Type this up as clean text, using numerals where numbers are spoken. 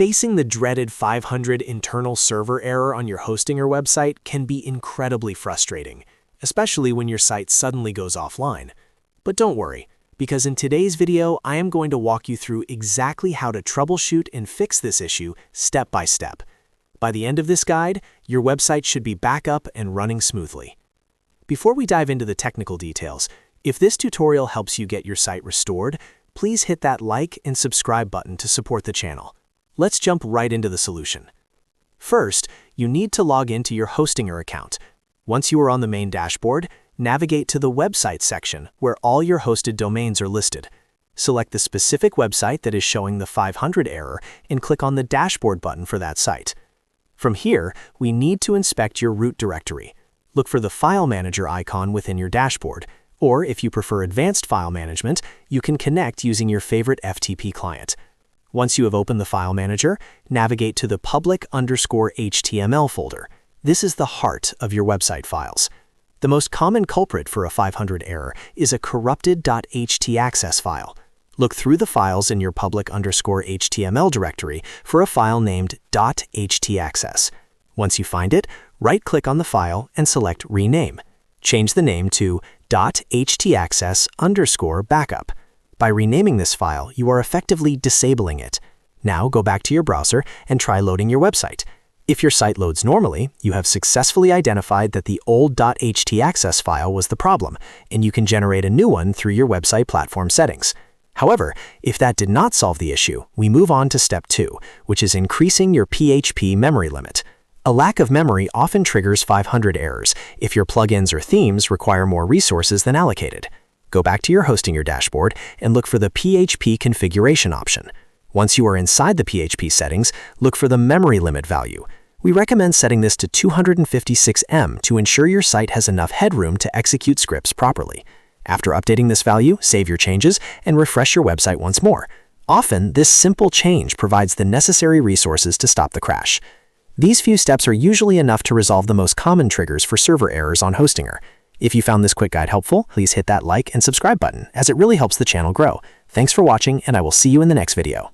Facing the dreaded 500 internal server error on your Hostinger website can be incredibly frustrating, especially when your site suddenly goes offline. But don't worry, because in today's video, I am going to walk you through exactly how to troubleshoot and fix this issue step by step. By the end of this guide, your website should be back up and running smoothly. Before we dive into the technical details, if this tutorial helps you get your site restored, please hit that like and subscribe button to support the channel. Let's jump right into the solution. First, you need to log into your Hostinger account. Once you are on the main dashboard, navigate to the website section where all your hosted domains are listed. Select the specific website that is showing the 500 error and click on the dashboard button for that site. From here, we need to inspect your root directory. Look for the File Manager icon within your dashboard, or if you prefer advanced file management, you can connect using your favorite FTP client. Once you have opened the File Manager, navigate to the public_HTML folder. This is the heart of your website files. The most common culprit for a 500 error is a corrupted .htaccess file. Look through the files in your public_HTML directory for a file named .htaccess. Once you find it, right-click on the file and select Rename. Change the name to .htaccess_backup. By renaming this file, you are effectively disabling it. Now go back to your browser and try loading your website. If your site loads normally, you have successfully identified that the old .htaccess file was the problem, and you can generate a new one through your website platform settings. However, if that did not solve the issue, we move on to step 2, which is increasing your PHP memory limit. A lack of memory often triggers 500 errors if your plugins or themes require more resources than allocated. Go back to your Hostinger dashboard and look for the PHP configuration option. Once you are inside the PHP settings, look for the memory limit value. We recommend setting this to 256 MB to ensure your site has enough headroom to execute scripts properly. After updating this value, save your changes and refresh your website once more. Often, this simple change provides the necessary resources to stop the crash. These few steps are usually enough to resolve the most common triggers for server errors on Hostinger. If you found this quick guide helpful, please hit that like and subscribe button, as it really helps the channel grow. Thanks for watching, and I will see you in the next video.